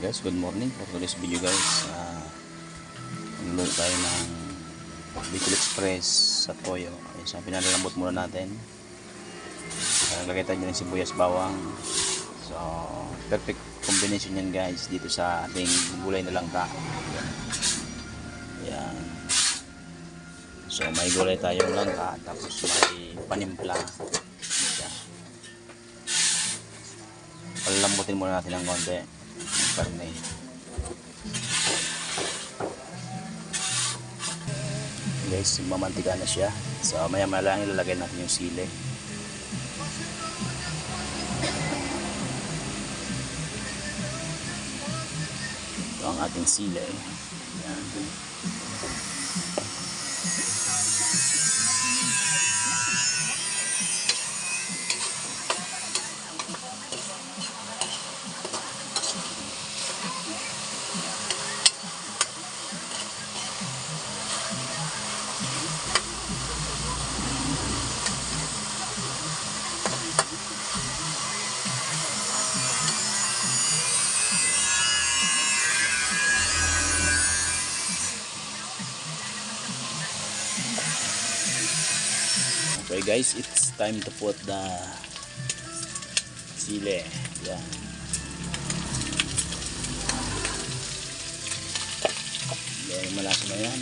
Guys, good morning for today's video guys. Magluto tayo ng Bicol Express sa toyo. Ayun, pinalalambot muna natin. Lagay tayo ng sibuyas, bawang. So perfect combination yan guys dito sa ating gulay na langka. Ayan. So may gulay tayong langka, tapos may panimpla. Palalambutin muna natin ng konti ng karne. Guys, mamantika na siya. So maya maya lang ilalagay natin yung sili. Ito ang ating sili. Ayan. Okay guys, it's time to put the sili. Yan. Then malasa na yan.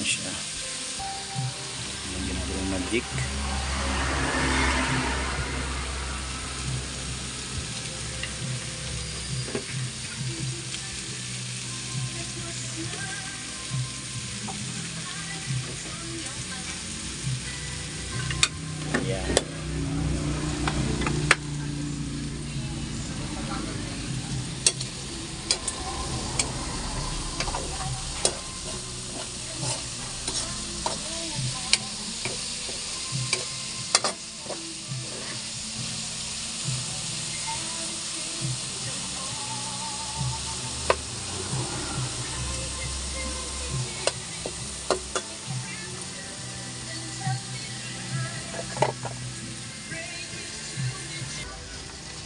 Siya. Lagyan natin ng magic. Ayan.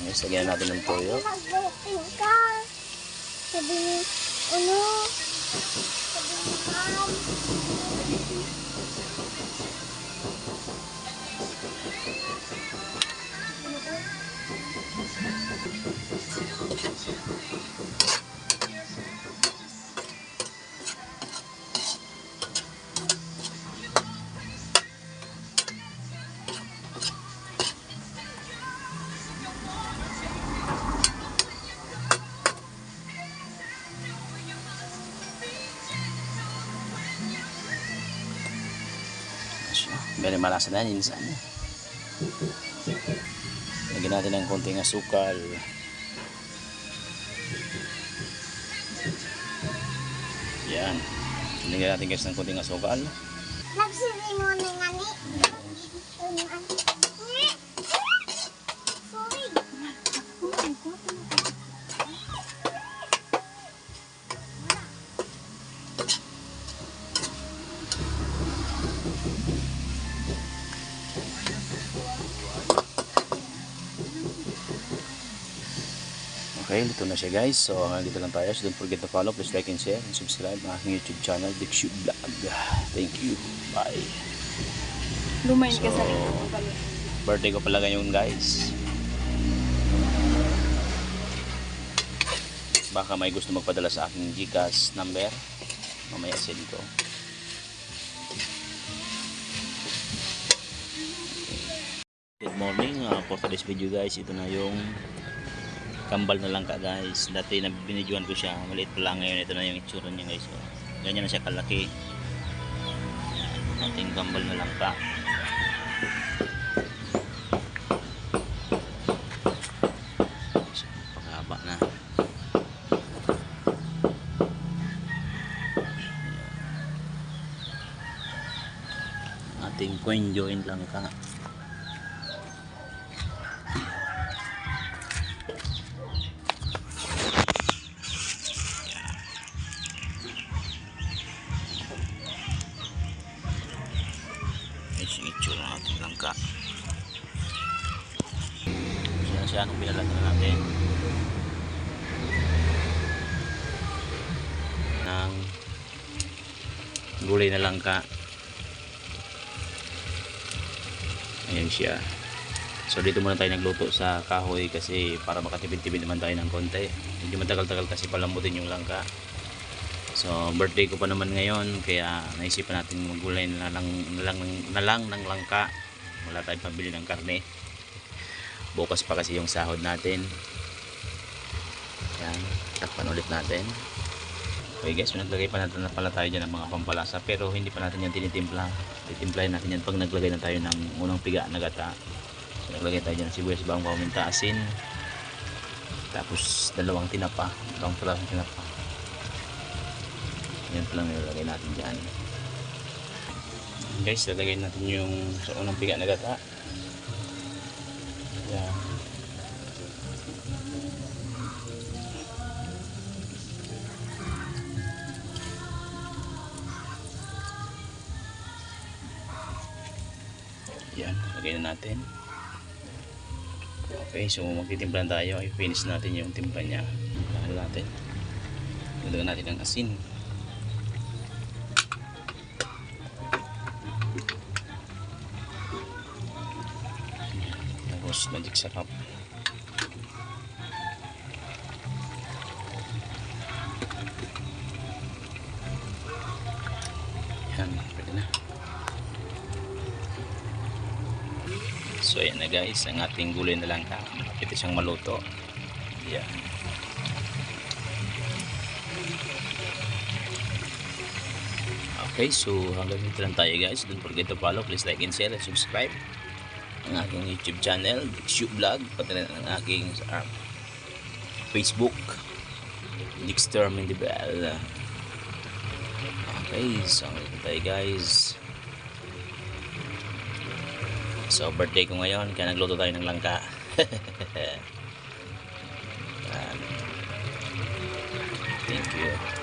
Yes, lagyan natin ng toyo. Sabi ni, ano? Very malasa na yan insan. Lagyan natin ng konting asukal. Yan. Lagyan natin guys ng konting asukal. Nagsiri mo na nga ni. Okay, luto na siya guys. So dito lang tayo. So don't forget to follow. Please like and share and subscribe ang aking YouTube channel, Dikshu Vlog. Thank you. Bye. Lumayan So, ka sa rin. birthday ko pala ngayon guys. Baka may gusto magpadala sa aking GCash number. Mamaya send ko. Good morning. For today's video guys, ito na yung kambal na langka guys. Dati na binidyohan ko siya, maliit pa lang. Ngayon ito na yung itsura niya guys. Ganyan na siya kalaki. Ating kambal na langka. coin join lang ka. Ito yung itsura natin lang ka. Siya anong pinalat na natin ng gulay na langka. Ayan siya. So dito muna tayo nagluto sa kahoy kasi para makatipid-tipid naman tayo ng konti. Medyo matagal-tagal kasi palambutin yung langka. So birthday ko pa naman ngayon kaya naisipan natin maggulay na lang ng langka. Wala tayong pabili ng karne. Bukas pa kasi yung sahod natin. Yan, takpan ulit natin. Okay guys, naglagay pa natin na pala tayo dyan ng mga pampalasa pero hindi pa natin yan tinitimpla. Titimplahin natin yan pag naglagay na tayo ng unang piga na gata. So, naglagay tayo dyan ng sibuyas, bawang, paminta, asin. Tapos dalawang tinapa, dalawang pirasong tinapa. Yan pa lang nilagay natin dyan. Guys, lalagay natin yung sa unang piga na gata. Yan. Yan, lagay na natin. Okay, so magtitimplan tayo. I-finish natin yung timpla niya. Lahal natin. Lagyan natin ng asin. Tapos magic sarap. Yan, pwede na. So ayan na guys, ang ating gulay na langka. Malapit siyang maluto. Yan. Okay, so hanggang dito lang tayo guys. Don't forget to follow, please like and share and subscribe ang aking YouTube channel, Dixu Vlog, pati rin ang aking Facebook, Dixter Mendibel. Okay, so hanggang dito tayo guys. So birthday ko ngayon kaya nagluto tayo ng langka. Thank you.